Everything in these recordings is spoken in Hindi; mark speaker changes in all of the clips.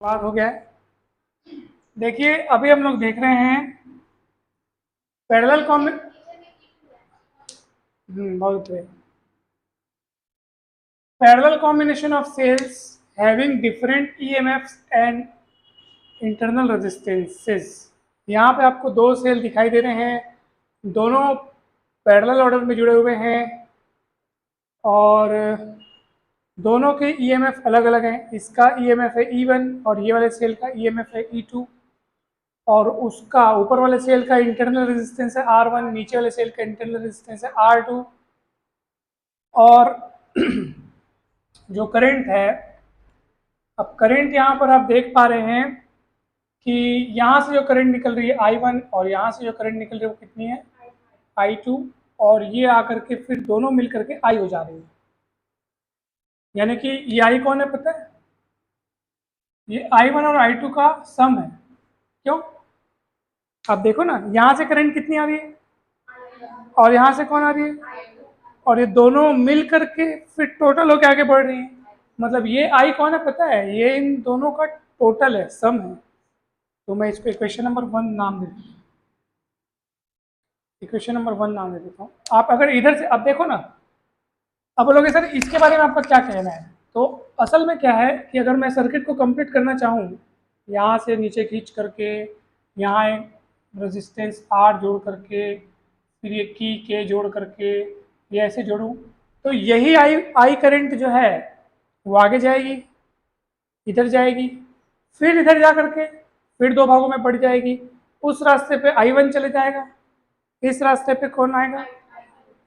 Speaker 1: बात हो गया है। देखिए अभी हम लोग देख रहे हैं पैरेलल बहुत है parallel combination of sales having different EMFs and internal resistances. यहाँ पे आपको दो सेल दिखाई दे रहे हैं, दोनों पैरेलल ऑर्डर में जुड़े हुए हैं और दोनों के ईएमएफ अलग अलग हैं। इसका ईएमएफ है E1 और ये वाले सेल का ईएमएफ है E2 और उसका ऊपर वाले सेल का इंटरनल रेजिस्टेंस है R1, नीचे वाले सेल का इंटरनल रेजिस्टेंस है R2 और जो करंट है, अब करंट यहाँ पर आप देख पा रहे हैं कि यहाँ से जो करंट निकल रही है I1 और यहाँ से जो करंट निकल रही है वो कितनी है I2 और ये आकर के फिर दोनों मिल करके I हो जा रही है। यानी कि ये I कौन है पता है? ये I1 और I2 का सम है। क्यों? आप देखो ना, यहाँ से करंट कितनी आ रही है और यहाँ से कौन आ रही है और ये दोनों मिल करके फिर टोटल होके आगे बढ़ रही है। मतलब ये I कौन है पता है? ये इन दोनों का टोटल है, सम है। तो मैं इसको इक्वेशन नंबर 1 नाम दे देता हूँ। इक्वेशन नंबर 1 नाम दे देता हूँ। आप अगर इधर से अब देखो ना, अब बोलोगे सर इसके बारे में आपका क्या कहना है? तो असल में क्या है कि अगर मैं सर्किट को कंप्लीट करना चाहूँ, यहाँ से नीचे खींच करके यहाँ एक रेजिस्टेंस R जोड़ करके फिर ये की के जोड़ करके ये ऐसे जोड़ूँ, तो यही आई करंट जो है वो आगे जाएगी, इधर जाएगी, फिर इधर जा करके फिर दो भागों में बढ़ जाएगी। उस रास्ते पे I1 चले जाएगा, इस रास्ते पे कौन आएगा,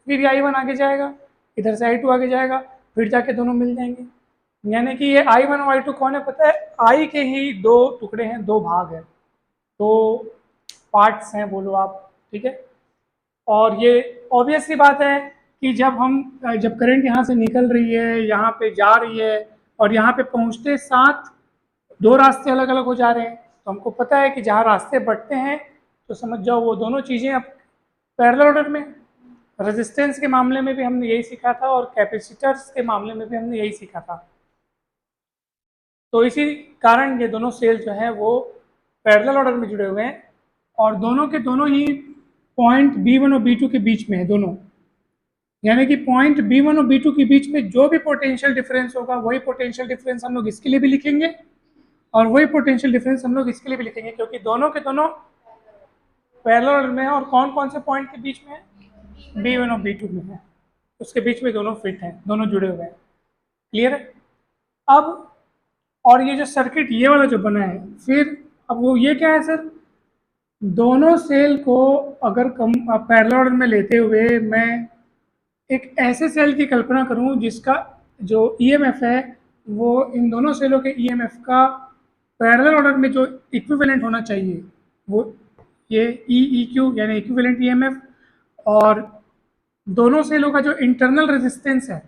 Speaker 1: फिर I1 आगे जाएगा, इधर से I2 आगे जाएगा, फिर जाके दोनों मिल जाएंगे। यानी कि ये I1 और I2 कौन है पता है? I के ही दो टुकड़े हैं, दो भाग हैं, दो पार्ट्स हैं बोलो आप, ठीक है। और ये ऑब्वियस सी बात है कि जब करंट यहाँ से निकल रही है, यहाँ पे जा रही है और यहाँ पे पहुँचते साथ दो रास्ते अलग अलग हो जा रहे हैं, तो हमको पता है कि जहाँ रास्ते बढ़ते हैं तो समझ जाओ वो दोनों चीज़ें अब पैरेलल ऑर्डर में। रेजिस्टेंस के मामले में भी हमने यही सीखा था और कैपेसिटर्स के मामले में भी हमने यही सीखा था। तो इसी कारण ये दोनों सेल जो है वो पैरेलल ऑर्डर में जुड़े हुए हैं और दोनों के दोनों ही पॉइंट B1 और B2 के बीच में है दोनों। यानी कि पॉइंट B1 और B2 के बीच में जो भी पोटेंशियल डिफरेंस होगा वही पोटेंशियल डिफरेंस हम लोग इसके लिए भी लिखेंगे और वही पोटेंशियल डिफरेंस हम लोग इसके लिए भी लिखेंगे, क्योंकि दोनों के दोनों पैरेलल में है। और कौन कौन से पॉइंट के बीच में है? B1 और B2 में है, उसके बीच में दोनों फिट हैं, दोनों जुड़े हुए हैं। क्लियर है? अब और ये जो सर्किट ये वाला जो बना है, फिर अब वो ये क्या है सर? दोनों सेल को अगर पैरेलल ऑर्डर में लेते हुए मैं एक ऐसे सेल की कल्पना करूं जिसका जो ईएमएफ है वो इन दोनों सेलों के ईएमएफ का पैरेलल ऑर्डर में जो इक्विवेलेंट होना चाहिए वो ये EEQ यानी इक्विवेलेंट ईएमएफ, और दोनों सेलों का जो इंटरनल रेजिस्टेंस है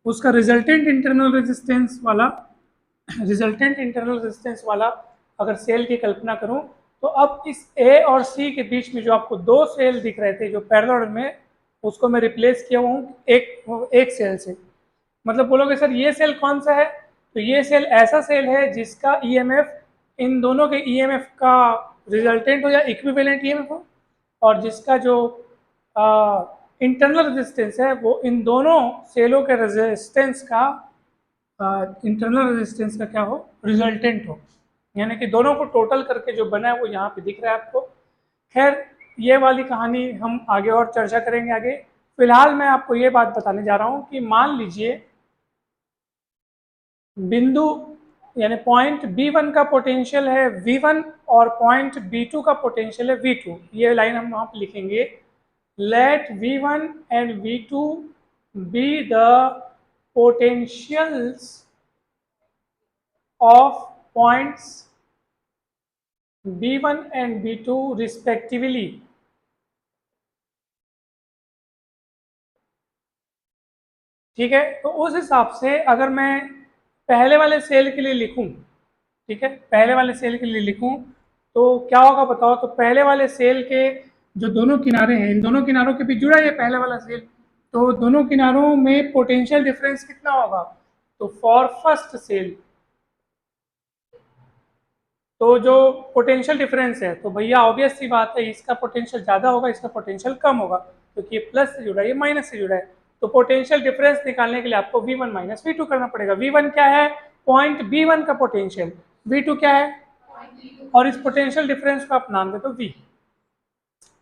Speaker 1: उसका रिजल्टेंट इंटरनल रेजिस्टेंस वाला अगर सेल की कल्पना करूं, तो अब इस A और C के बीच में जो आपको दो सेल दिख रहे थे जो पैरेलल ऑर्डर में, उसको मैं रिप्लेस किया हूँ एक सेल से। मतलब बोलोगे सर ये सेल कौन सा है? तो ये सेल ऐसा सेल है जिसका ईएमएफ इन दोनों के ईएमएफ का रिजल्टेंट हो या इक्विवेलेंट ईएमएफ हो, और जिसका जो इंटरनल रेजिस्टेंस है वो इन दोनों सेलों के रेजिस्टेंस का इंटरनल रेजिस्टेंस का क्या हो, रिजल्टेंट हो। यानी कि दोनों को टोटल करके जो बना है वो यहाँ पे दिख रहा है आपको। खैर ये वाली कहानी हम आगे और चर्चा करेंगे आगे। फिलहाल मैं आपको ये बात बताने जा रहा हूँ कि मान लीजिए बिंदु यानी पॉइंट B1 का पोटेंशियल है V1 और पॉइंट B2 का पोटेंशियल है V2। ये लाइन हम वहाँ पे लिखेंगे, let V1 and V2 be the potentials of points B1 and B2 respectively। ठीक है, तो उस हिसाब से अगर मैं पहले वाले सेल के लिए लिखूं, ठीक है, पहले वाले सेल के लिए लिखूं तो क्या होगा बताओ? तो पहले वाले सेल के जो दोनों किनारे हैं, इन दोनों किनारों के बीच जुड़ा है पहले वाला सेल, तो दोनों किनारों में पोटेंशियल डिफरेंस कितना होगा? तो फॉर फर्स्ट सेल तो जो पोटेंशियल डिफरेंस है, तो भैया ऑब्वियस सी बात है, इसका पोटेंशियल ज़्यादा होगा, इसका पोटेंशियल कम होगा, क्योंकि ये प्लस से जुड़ा है, ये माइनस से जुड़ा है। तो पोटेंशियल डिफरेंस निकालने के लिए आपको V1 माइनस V2 करना पड़ेगा। V1 क्या है? पॉइंट B1 का पोटेंशियल। V2 क्या है? और इस पोटेंशियल डिफरेंस को आप नाम दे दो V।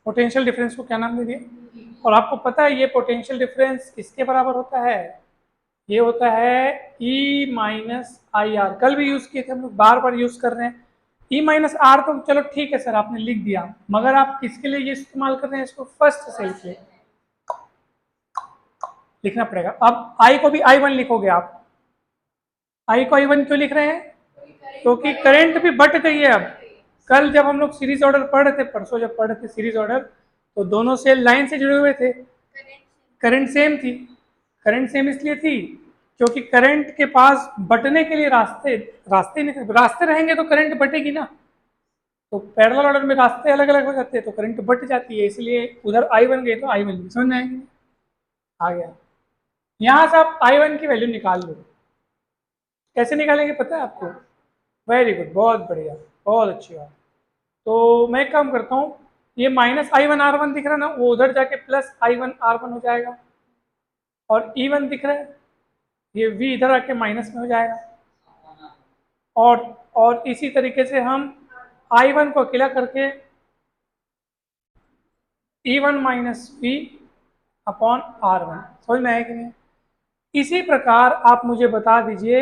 Speaker 1: पोटेंशियल डिफरेंस को क्या नाम दे दिए? और आपको पता है ये पोटेंशियल डिफरेंस किसके बराबर होता है? ये होता है E माइनस आई आर। कल भी यूज किए थे हम लोग, बार बार यूज कर रहे हैं। E माइनस आर तो चलो ठीक है सर, आपने लिख दिया, मगर आप किसके लिए ये इस्तेमाल कर रहे हैं? इसको फर्स्ट सेल के लिए लिखना पड़ेगा। अब I को भी I1 लिखोगे आप। I को I1 क्यों लिख रहे हैं? क्योंकि करंट भी बट गई है। अब कल जब हम लोग सीरीज ऑर्डर पढ़ रहे थे, परसों जब पढ़ रहे थे सीरीज ऑर्डर, तो दोनों सेल लाइन से जुड़े हुए थे, करंट सेम थी। करंट सेम इसलिए थी क्योंकि करंट के पास बटने के लिए रास्ते रहेंगे तो करंट बटेगी ना। तो पैरेलल ऑर्डर में रास्ते अलग अलग हो जाते हैं तो करंट बट जाती है, इसलिए उधर I1 गए तो I1 समझ में आएंगे। आ गया। यहाँ से आप I1 की वैल्यू निकाल लो। कैसे निकालेंगे पता है आपको? वेरी गुड, बहुत बढ़िया, बहुत अच्छी बात। तो मैं एक काम करता हूँ, ये माइनस I1R1 दिख रहा है ना, वो उधर जाके प्लस I1R1 हो जाएगा। और E1 दिख रहा है, ये V इधर आके माइनस में हो जाएगा। और इसी तरीके से हम I1 को अकेला करके E1 minus V upon R1, समझ में आया कि नहीं? इसी प्रकार आप मुझे बता दीजिए,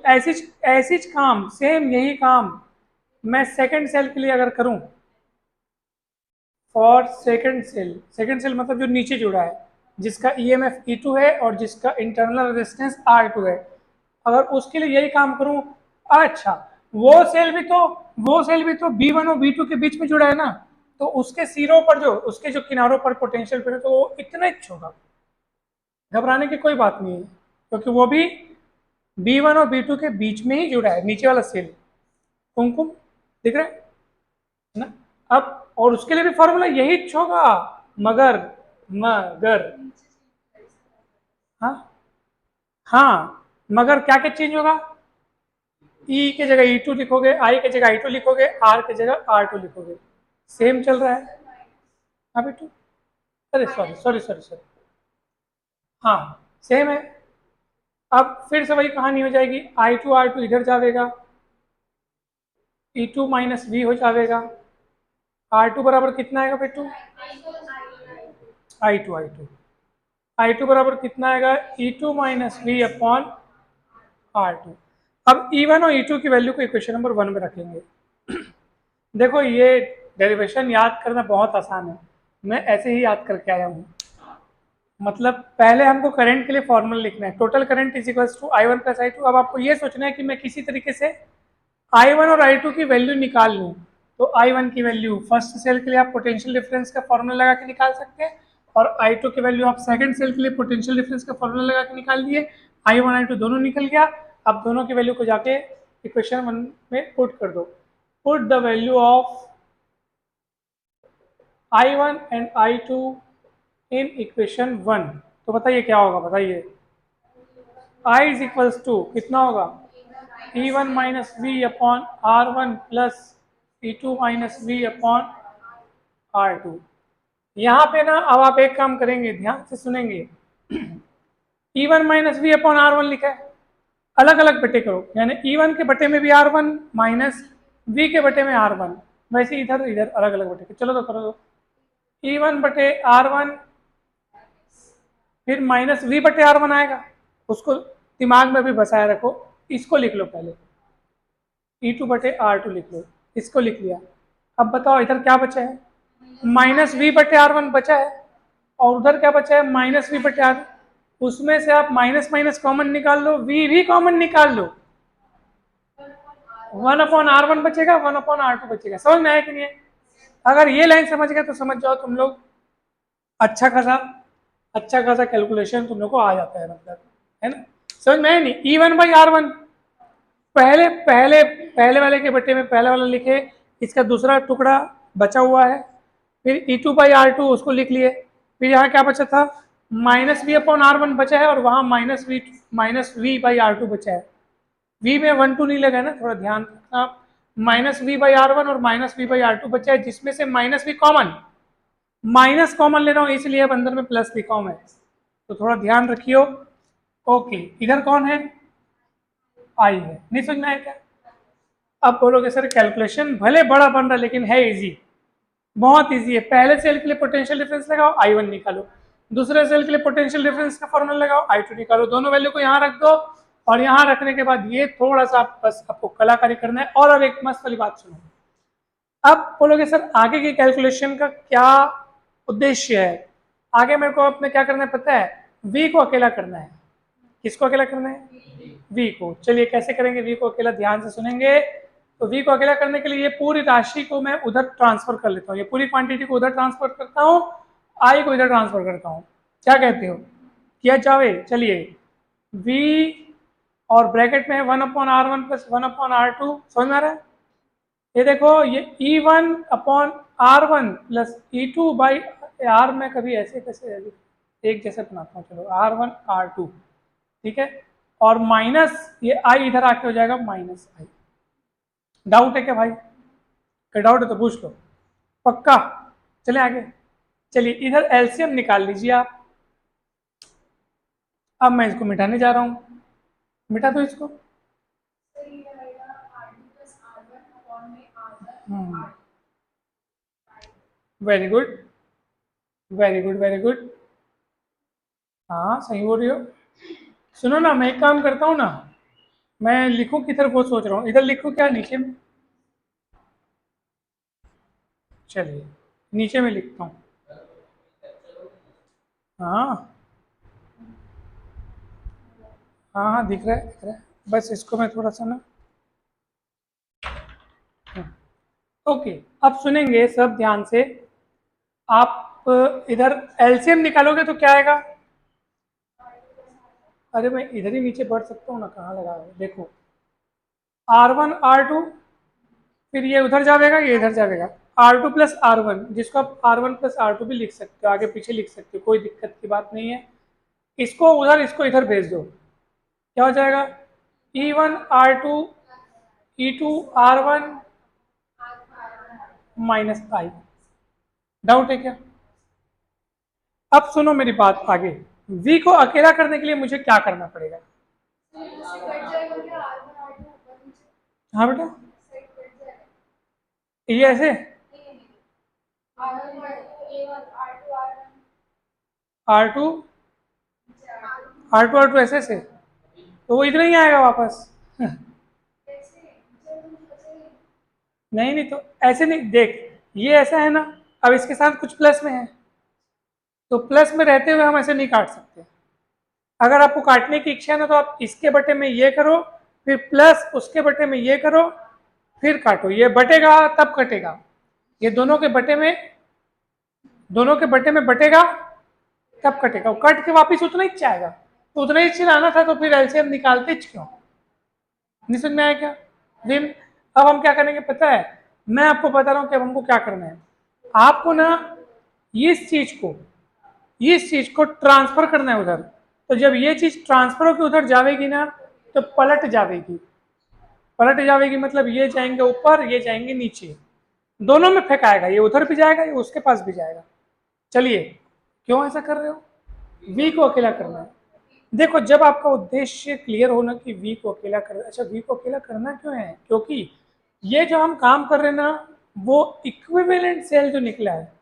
Speaker 1: ऐसी काम, सेम यही काम मैं सेकंड सेल के लिए अगर करूं, फॉर सेकंड सेल मतलब जो नीचे जुड़ा है, जिसका EMF E2 है और जिसका इंटरनल रेजिस्टेंस R2 है, अगर उसके लिए यही काम करूं, अच्छा वो सेल भी तो B1 और B2 के बीच में जुड़ा है ना, तो उसके सिरों पर उसके जो किनारों पर पोटेंशियल है तो वो इतना ही होगा। घबराने की कोई बात नहीं है, क्योंकि वो भी B1 और B2 के बीच में ही जुड़ा है, नीचे वाला सेल कुमकुम दिख रहा है ना। अब और उसके लिए भी फॉर्मूला यही होगा, मगर हाँ मगर क्या क्या चेंज होगा? E के जगह E2 लिखोगे, I के जगह I2 लिखोगे, R के जगह R2 लिखोगे। सेम चल रहा है। हाँ बेटू, अरे सॉरी, हाँ सेम है। अब फिर से वही कहानी हो जाएगी, I2 R2 इधर जाएगा, E2 माइनस V हो जाएगा। R2 बराबर कितना आएगा बेटू? I2 बराबर कितना आएगा? E2 minus V upon R2। अब E1 और E2 की वैल्यू को इक्वेशन नंबर 1 में रखेंगे। देखो ये डेरिवेशन याद करना बहुत आसान है, मैं ऐसे ही याद करके आया हूँ। मतलब पहले हमको करंट के लिए फॉर्मूला लिखना है, total current is equals to I1 plus I2। अब आपको ये सोचना है कि मैं किसी तरीके से I1 और I2 की वैल्यू निकाल लूँ। तो I1 की वैल्यू फर्स्ट सेल के लिए आप पोटेंशियल डिफरेंस का फॉर्मूला लगा के निकाल सकते हैं, और I2 की वैल्यू आप सेकंड सेल के लिए पोटेंशियल डिफरेंस का फॉर्मूला लगा के निकाल दिए। I1 I2 दोनों निकल गया। अब दोनों की वैल्यू को जाके इक्वेशन 1 में पुट कर दो। Put the value of I1 and I2 in equation 1। तो बताइए क्या होगा, बताइए। I इज इक्वल्स टू कितना होगा? E1 minus V upon R1 plus E2 minus V upon R2। यहाँ पे ना अब आप एक काम करेंगे, ध्यान से सुनेंगे। E1 minus V upon R1 लिखा है, अलग अलग बटे करो, यानी E1 के बटे में भी R1 माइनस V के बटे में R1, वैसे इधर इधर अलग अलग बटे। चलो तो करो तो E1 बटे R1 फिर माइनस V बटे R1 आएगा, उसको दिमाग में भी बसाए रखो। इसको लिख लो पहले, E2 बटे R2 लिख लो, इसको लिख लिया। अब बताओ इधर क्या बचा है? माइनस V बटे R1 बचा है, और उधर क्या बचा है? माइनस V बटे R। उसमें से आप माइनस माइनस कॉमन निकाल लो, V भी कॉमन निकाल लो, 1 अपॉन R1 बचेगा, 1 अपॉन R2 बचेगा। समझ में आया कि नहीं? अगर ये लाइन समझ गए तो समझ जाओ तुम लोग, अच्छा खासा कैलकुलेशन तुम लोग को आ जाता है, मतलब है ना। समझ में आया नहीं? E1 बाई R1 पहले वाले के बटे में पहले वाला लिखे, इसका दूसरा टुकड़ा बचा हुआ है। फिर E2 बाई R2 उसको लिख लिए। फिर यहाँ क्या बचा था? माइनस V अपॉन R1 बचा है, और वहाँ माइनस V बाई R2 बचा है। V में 1 2 नहीं लगा है ना, थोड़ा ध्यान रखना। Minus V by R one और minus V by R two बचा है, जिसमें से minus V common, minus common ले रहा हूं इसलिए अब अंदर में प्लस लिखा हूं मैं, तो थोड़ा ध्यान रखियो। ओके, इधर कौन है, आई है, नहीं समझ में आया क्या? अब बोलोगे सर कैलकुलेशन भले बड़ा बन रहा लेकिन है इजी, बहुत इजी है। पहले सेल के लिए पोटेंशियल डिफरेंस लगाओ, I1 निकालो, दूसरे सेल के लिए पोटेंशियल डिफरेंस का फॉर्मूला लगाओ, I2 निकालो, दोनों वैल्यू को यहाँ रख दो, और यहाँ रखने के बाद ये थोड़ा सा बस आपको कलाकारी करना है। और अब एक मस्त वाली बात सुनो, अब बोलोगे सर आगे की कैलकुलेशन का क्या उद्देश्य है, आगे मेरे को अपने क्या करना है पता है, v को अकेला करना है। किसको अकेला करना है, v को। चलिए कैसे करेंगे v को अकेला, ध्यान से सुनेंगे। तो v को अकेला करने के लिए ये पूरी राशि को मैं उधर ट्रांसफर कर लेता हूँ, ये पूरी क्वांटिटी को उधर ट्रांसफर करता हूँ, i को इधर ट्रांसफर करता हूँ। क्या कहते हो, किया जावे? चलिए v और ब्रैकेट में 1/r1 प्लस 1/r2, समझ में आ रहा है? ये देखो ये E1 upon R1 plus E2 by R, में कभी ऐसे कैसे एक जैसे बनाता हूँ, चलो R1 R2, ठीक है, और माइनस ये I इधर आके हो जाएगा माइनस I। डाउट है क्या भाई? कोई डाउट है तो पूछ लो, पक्का? चले आगे, चलिए इधर एलसीएम निकाल लीजिए आप। अब मैं इसको मिटाने जा रहा हूँ, मिटा दो इसको। Very good, very good, very good, हाँ सही हो रही हो। सुनो ना, मैं एक काम करता हूँ ना, मैं लिखूँ किधर वो सोच रहा हूँ, इधर लिखूँ क्या नीचे में? चलिए नीचे में लिखता हूँ, हाँ हाँ हाँ दिख रहा है, दिख रहा है, बस इसको मैं थोड़ा सा ना, ओके। अब सुनेंगे सब ध्यान से, आप इधर एलसीएम निकालोगे तो क्या आएगा? अरे मैं इधर ही नीचे बढ़ सकता हूँ ना, कहाँ लगा है देखो, R1 R2, फिर ये उधर जाएगा, ये इधर जाएगा, R2 प्लस R1, जिसको आप R1 प्लस R2 भी लिख सकते हो, आगे पीछे लिख सकते हो, कोई दिक्कत की बात नहीं है। इसको उधर, इसको इधर भेज दो, क्या हो जाएगा, E1 R2 E2 R1 minus I। Doubt है क्या? अब सुनो मेरी बात आगे, V को अकेला करने के लिए मुझे क्या करना पड़ेगा? हाँ बेटा, ये ऐसे R2 R2 ऐसे से, तो वो इतना ही आएगा वापस। नहीं नहीं, तो ऐसे नहीं, देख ये ऐसा है ना, अब इसके साथ कुछ प्लस में है, तो प्लस में रहते हुए हम ऐसे नहीं काट सकते। अगर आपको काटने की इच्छा है ना, तो आप इसके बटे में ये करो, फिर प्लस उसके बटे में ये करो, फिर काटो, ये बटेगा तब कटेगा, ये दोनों के बटे में, दोनों के बटे में बटेगा तब कटेगा, कट के वापिस उतना ही आएगा, तो उतना ही लाना था, तो फिर एलसीएम निकालते क्यों? नहीं समझ में आया क्या? फिर अब हम क्या करेंगे पता है, मैं आपको बता रहा हूँ कि अब हमको क्या करना है, आपको ना इस चीज को ट्रांसफर करना है उधर, तो जब ये चीज ट्रांसफर होकर उधर जाएगी ना, तो पलट जाएगी, पलट जाएगी मतलब ये जाएंगे ऊपर, ये जाएंगे नीचे, दोनों में फेंकाएगा, ये उधर भी जाएगा, ये उसके पास भी जाएगा। चलिए क्यों ऐसा कर रहे हो, वी को अकेला करना है। देखो जब आपका उद्देश्य क्लियर होना कि वी को अकेला कर, अच्छा वी को अकेला करना क्यों है, क्योंकि ये जो हम काम कर रहे हैं ना, वो इक्विवेलेंट सेल जो निकला है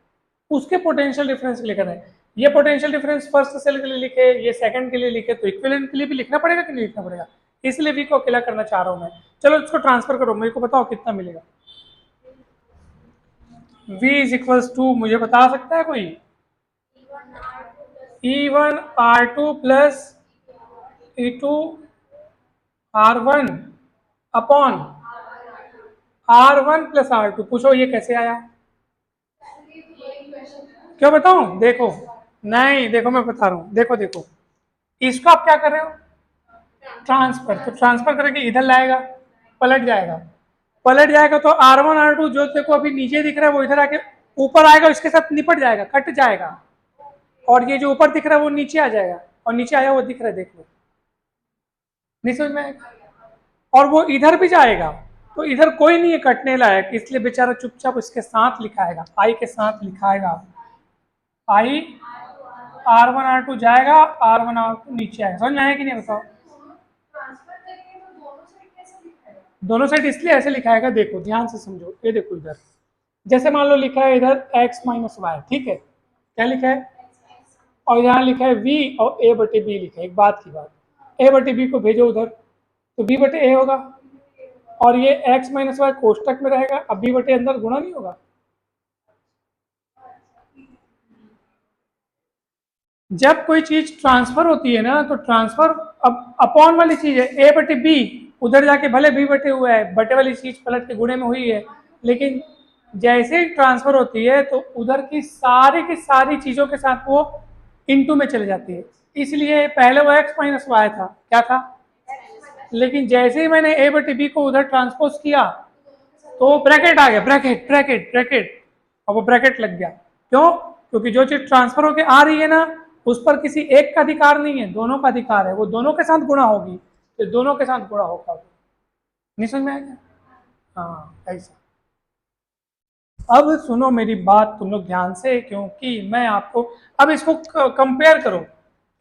Speaker 1: उसके पोटेंशियल डिफरेंस लेकर है। ये पोटेंशियल डिफरेंस फर्स्ट सेल के लिए लिखे, ये सेकंड के लिए लिखे, तो इक्विवेलेंट के लिए भी लिखना पड़ेगा कि नहीं लिखना पड़ेगा, इसलिए वी को अकेला करना चाह रहा हूं मैं। चलो इसको ट्रांसफर करो, मेरे को बताओ कितना मिलेगा। v इज इक्वल्स टू, मुझे बता सकता है कोई? E1 R2 plus E2 R1 upon R1 plus R2। पूछो ये कैसे आया? क्यों बताऊं? देखो, नहीं देखो मैं बता रहा हूं, देखो देखो, इसको आप क्या कर रहे हो, ट्रांसफर, तो ट्रांसफर करके इधर लाएगा, पलट जाएगा, पलट जाएगा तो R1 R2 जो देखो अभी नीचे दिख रहा है वो इधर आके ऊपर आएगा, इसके साथ निपट जाएगा, कट जाएगा, और ये जो ऊपर दिख रहा है वो नीचे आ जाएगा, और नीचे आया वो दिख रहा है, देख लो, नहीं समझ में आएगा, और वो इधर भी जाएगा, तो इधर कोई नहीं है कटने लायक, इसलिए बेचारा चुपचाप इसके साथ लिखाएगा, आई के साथ लिखाएगा। आई R1 R2 जाएगा, R1 R2 नीचे आएगा। समझ में आया कि नहीं बताओ? दोनों साइड इसलिए ऐसे लिखाएगा, देखो ध्यान से समझो, ये देखो इधर जैसे मान लो लिखा है इधर x माइनस वाई, ठीक है, क्या लिखा है, और यहाँ लिखा है v और a बटे b लिखा है। एक बात की बात, a बटे b को भेजो उधर तो b बटे a होगा, और ये x माइनस वाई कोष्टक में रहेगा। अब b बटे अंदर गुणा नहीं होगा। जब कोई चीज ट्रांसफर होती है ना, तो ट्रांसफर अब अपॉन वाली चीज है, a बटे b, उधर जाके भले b बटे हुआ है, बटे वाली चीज पलट के गुणे में हुई है, लेकिन जैसे ही ट्रांसफर होती है तो उधर की सारी चीजों के साथ वो इनटू में चले जाती है। इसलिए पहले वो x माइनस वाई था, क्या था, लेकिन जैसे ही मैंने a बटे b को उधर ट्रांसपोज किया तो ब्रैकेट आ गया, ब्रैकेट ब्रैकेट ब्रैकेट, और वो ब्रैकेट लग गया। क्यों? क्योंकि जो चीज ट्रांसफर होके आ रही है ना, उस पर किसी एक का अधिकार नहीं है, दोनों का अधिकार है, वो दोनों के साथ गुणा होगी, तो दोनों के साथ गुणा होगा। नहीं समझ में आया क्या? हाँ ऐसा। अब सुनो मेरी बात तुम लोग ध्यान से, क्योंकि मैं आपको अब इसको कंपेयर करो,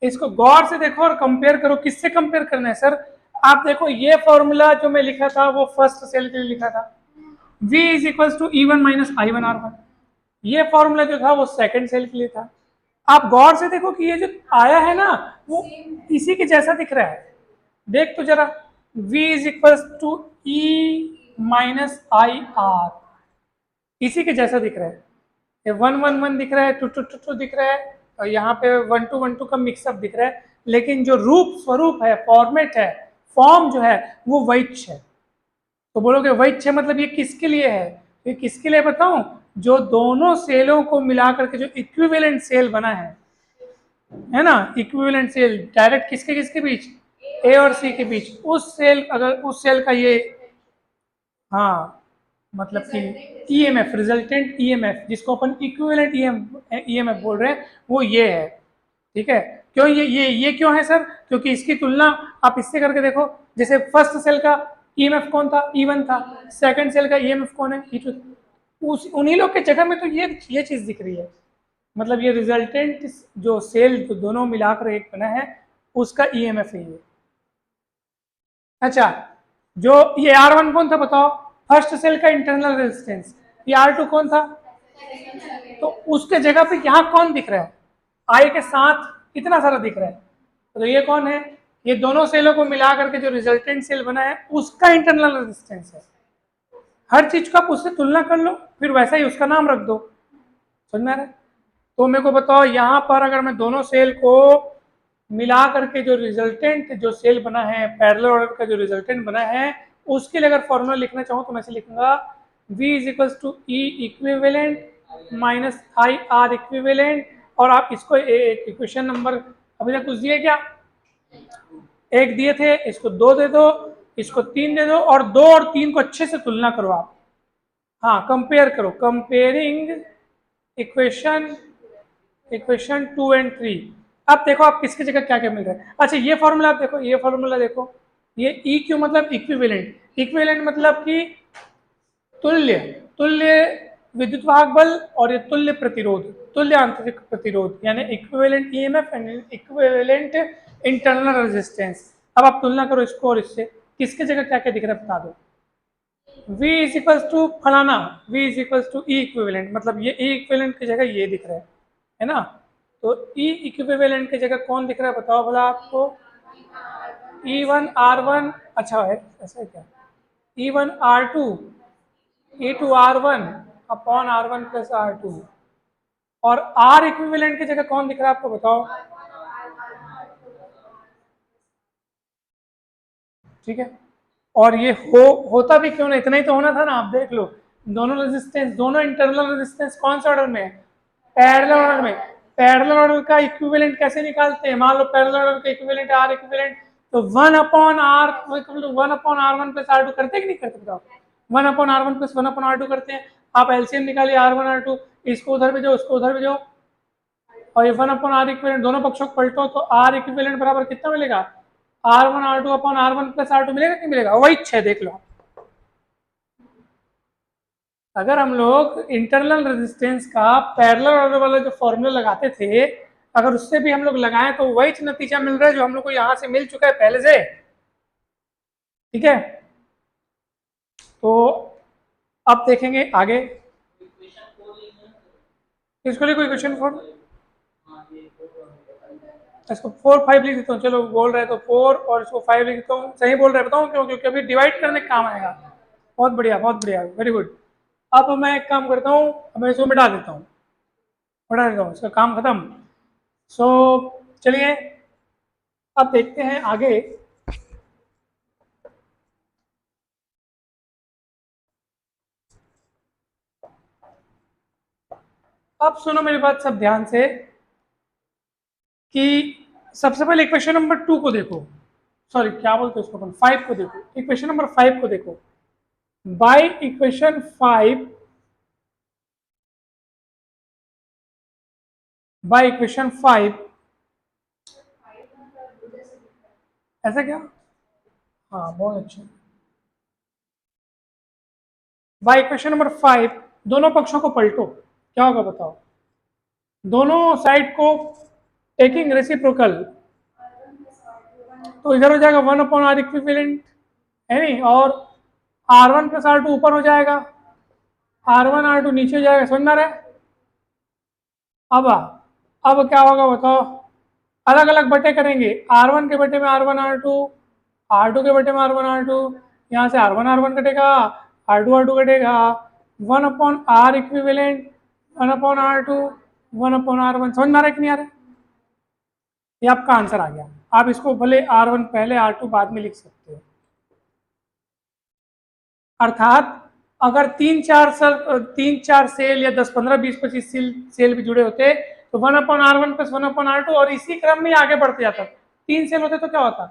Speaker 1: इसको गौर से देखो और कंपेयर करो। किससे कंपेयर करना है सर? आप देखो ये फॉर्मूला जो मैं लिखा था वो फर्स्ट सेल के लिए लिखा था, V is equal to E1 minus I1R1। ये फॉर्मूला जो था वो सेकंड सेल के लिए था। आप गौर से देखो कि ये जो आया है ना वो इसी के जैसा दिख रहा है। देख तो जरा, V is equal to E minus IR, इसी के जैसा दिख रहा है। ये 1 1 1 दिख रहा है, 2 2 2 2 दिख रहा है, और यहाँ पे 1 2 1 2 का मिक्सअप दिख रहा है, लेकिन जो रूप स्वरूप है, फॉर्मेट है, फॉर्म जो है वो वैच है। तो बोलोगे वैच है मतलब ये किसके लिए है? ये किसके लिए बताऊं? जो दोनों सेलों को मिला करके जो इक्विवेलेंट सेल बना है ना, इक्विवेलेंट सेल डायरेक्ट किसके किसके बीच, ए और सी के बीच, उस सेल, अगर उस सेल का ये, हाँ मतलब कि ईएमएफ, रिजल्टेंट ईएमएफ, जिसको अपन इक्विवेलेंट ईएमएफ बोल रहे हैं, वो ये है। ठीक है, क्यों ये क्यों है सर? क्योंकि इसकी तुलना आप इससे करके देखो, जैसे फर्स्ट सेल का ईएमएफ कौन था, E1 था, सेकंड सेल का ईएमएफ कौन है, E2। उस उन्हीं लोग के जगह में तो ये चीज दिख रही है। मतलब ये रिजल्टेंट जो सेल जो दोनों मिलाकर एक बना है उसका ईएमएफ है ये। अच्छा, जो ये R1 कौन था बताओ? फर्स्ट सेल का इंटरनल रेजिस्टेंस। ये R2 कौन था? तो उसके जगह पे यहाँ कौन दिख रहा है? आई के साथ कितना सारा दिख रहा है, तो ये कौन है? ये दोनों सेलों को मिला करके जो रिजल्टेंट सेल बना है उसका इंटरनल रेजिस्टेंस है। हर चीज को आप उससे तुलना कर लो, फिर वैसा ही उसका नाम रख दो। समझ में आ रहा है? तो मेरे को बताओ, यहाँ पर अगर मैं दोनों सेल को मिला करके जो रिजल्टेंट जो सेल बना है, पैरेलल ऑर्डर का जो रिजल्टेंट बना है, उसके लिए अगर फॉर्मूला लिखना चाहूँ तो मैं ऐसे लिखूंगा, V is equal to E equivalent minus I R equivalent. और आप इसको इक्वेशन नंबर अभी तक कुछ दिए क्या? एक दिए थे, इसको 2 दे दो, इसको 3 दे दो, और 2 और 3 को अच्छे से तुलना करो आप। हाँ कंपेयर करो, कंपेयरिंग इक्वेशन 2 एंड 3। अब देखो आप किसकी जगह क्या क्या मिल रहा है। अच्छा ये फॉर्मूला आप देखो, ये फॉर्मूला देखो, ये ई क्यू मतलब इक्विवेलेंट, इक्विवेलेंट मतलब कि तुल्य, तुल्य विद्युत वाहक बल, और ये तुल्य प्रतिरोध, तुल्य आंतरिक प्रतिरोध, यानी equivalent EMF and equivalent internal resistance. अब आप तुलना करो इसको और इससे, किसके जगह क्या क्या दिख रहा है बता दो। V इज इक्वल टू फलाना, V is equal to E equivalent, मतलब ये ई इक्विवेलेंट की जगह ये दिख रहा है ना? तो ई इक्विवेलेंट की जगह कौन दिख रहा है बताओ भला आपको? E1 R1, अच्छा है ऐसा है क्या? E1 R2, E2 R1 upon R1 plus R2, और R इक्विवेलेंट की जगह कौन दिख रहा है आपको बताओ? ठीक है, और ये होता भी क्यों ना, इतना ही तो होना था ना। आप देख लो, दोनों रेजिस्टेंस, दोनों इंटरनल रेजिस्टेंस कौन सा ऑर्डर में? पैरेलल ऑर्डर में। पैरेलल ऑर्डर का इक्विवेलेंट कैसे निकालते हैं? मान लो पैरेलल ऑर्डर का इक्विवेलेंट आर इक्विवेलेंट, तो 1/R1 प्लस R2 करते कि नहीं करते बताओ? 1/R1 प्लस 1/R2 करते हैं। आप एलसीएम निकालिए R1 R2, इसको उधर भेजो उसको उधर भेजो, और ये 1/R इक्विवेलेंट दोनों पक्षों को पलटो, तो R इक्विवेलेंट बराबर कितना मिलेगा? R1 R2 upon R1 plus R2 मिलेगा कि मिलेगा? वही है, देख लो। अगर हम लोग इंटरनल रेजिस्टेंस का पैरेलल ऑर्डर वाला जो फॉर्मूला लगाते थे, अगर उससे भी हम लोग लगाएं तो वही नतीजा मिल रहा है जो हम लोग को यहाँ से मिल चुका है पहले से। ठीक है, तो अब देखेंगे आगे। इसको लिए कोई क्वेश्चन फोर, इसको 4 5 लिख देता हूँ। चलो बोल रहे तो 4 और इसको 5 लिख देता हूँ। सही बोल रहे बताऊँ क्यों? क्योंकि अभी डिवाइड करने का काम आएगा। बहुत बढ़िया, बहुत बढ़िया, वेरी गुड। अब मैं एक काम करता हूँ, मैं इसको मिटा देता हूँ, मिटा देता हूँ, इसका काम खत्म। सो चलिए अब देखते हैं आगे। अब सुनो मेरी बात सब ध्यान से कि सबसे पहले इक्वेशन नंबर 2 को देखो, सॉरी क्या बोलते हैं उसको अपन, 5 को देखो। इक्वेशन नंबर 5 को देखो। बाय इक्वेशन 5, बाय इक्वेशन 5, ऐसा क्या? हाँ बहुत अच्छा। बाय इक्वेशन नंबर 5 दोनों पक्षों को पलटो, क्या होगा बताओ? दोनों साइड को टेकिंग रेसिप्रोकल, तो इधर हो जाएगा 1/r इक्विवेलेंट, है नहीं? और R1 प्लस R2 ऊपर हो जाएगा, R1 R2 नीचे हो जाएगा। समझ में आ रहा है? अब क्या होगा बताओ? अलग अलग बटे करेंगे। R1 के बटे में R1 R2, R2 के बटे में R1 R2, यहाँ से R1 R1 कटेगा, R2 R2 कटेगा, 1/r इक्विवेलेंट, 1/r2, 1/r1। समझ में आ रहा है कि नहीं आ रहा है? ये आपका आंसर आ गया। आप इसको भले R1 पहले R2 बाद में लिख सकते हो। अर्थात अगर 3 4 सेल या 10 15 20 25 सेल भी जुड़े होते तो 1/r1 प्लस 1/r2 और इसी क्रम में आगे बढ़ते जाता। 3 सेल होते तो क्या होता?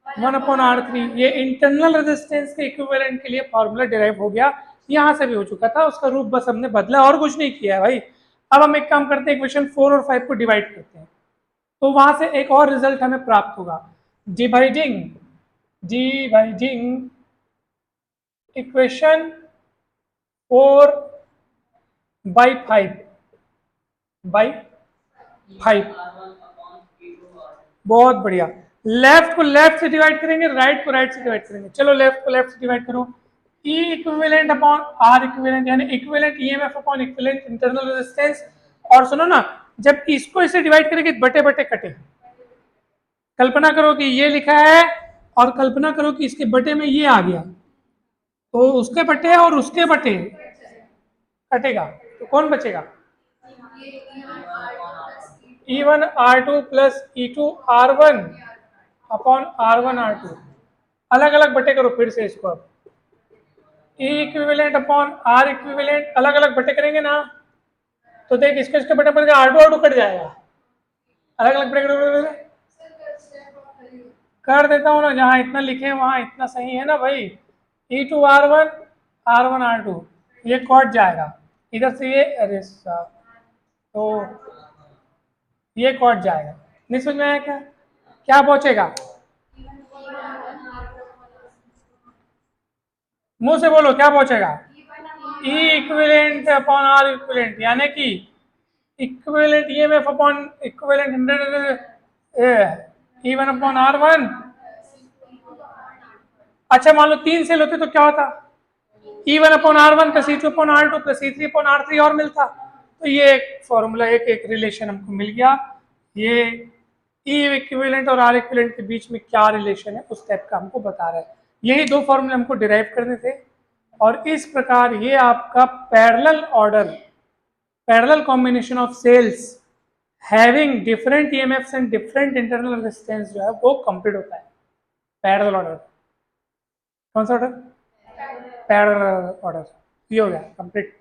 Speaker 1: 1/r3। ये इंटरनल रेजिस्टेंस के इक्विवेलेंट के लिए फॉर्मूला डिराइव हो गया, यहाँ से भी हो चुका था, उसका रूप बस हमने बदला और कुछ नहीं किया है भाई। अब हम एक काम करते हैं, इक्वेशन 4 और 5 को डिवाइड करते हैं, तो वहां से एक और रिजल्ट हमें प्राप्त होगा। डिवाइडिंग डिवाइडिंग इक्वेशन 4 बाई 5 बहुत बढ़िया। लेफ्ट को लेफ्ट से डिवाइड करेंगे, राइट को राइट से डिवाइड करेंगे। चलो लेफ्ट को लेफ्ट से डिवाइड करो। ई इक्विवेलेंट अपॉन आर इक्विवेलेंट, यानी equivalent EMF upon equivalent internal resistance. और सुनो ना, जब इसको इसे डिवाइड करेंगे बटे बटे कटे। कल्पना करो कि ये लिखा है और कल्पना करो कि इसके बटे में ये आ गया, तो उसके बटे और उसके बटे कटेगा, तो कौन बचेगा? E1 R2 plus E2 R1 upon R1 R2। अलग अलग बटे करो फिर से इसको। अब E equivalent upon R equivalent अलग अलग बटे करेंगे ना, तो देख इसके इसके बटे पर R2 R2 कट जाएगा। अलग अलग बटे कर देता हूँ ना, जहाँ इतना लिखे वहां इतना सही है ना भाई। E2 R1 R1 R2 ये कट जाएगा इधर से, ये अरे तो ये कट जाएगा। नहीं समझ में आया क्या? क्या पहुंचेगा? मुंह से बोलो क्या पहुंचेगा? ई इक्विवेलेंट अपॉन आर इक्विवेलेंट, यानी कि equivalent EMF upon equivalent E1 upon R1। अच्छा मान लो 3 सेल होते तो क्या होता? E1 upon R1 plus E2 upon R2 plus E3 upon R3 और मिलता। तो ये एक फॉर्मूला, एक रिलेशन हमको मिल गया। ये ई इक्विवेलेंट और आर इक्विवेलेंट के बीच में क्या रिलेशन है उस टाइप का हमको बता रहा है। यही 2 फॉर्मूले हमको डिराइव करने थे, और इस प्रकार ये आपका parallel order, parallel combination of sales having different EMFs and different internal resistance जो है वो कंप्लीट होता है। पैरेलल ऑर्डर, कौन सा ऑर्डर? पैरेलल ऑर्डर, ये हो गया कंप्लीट।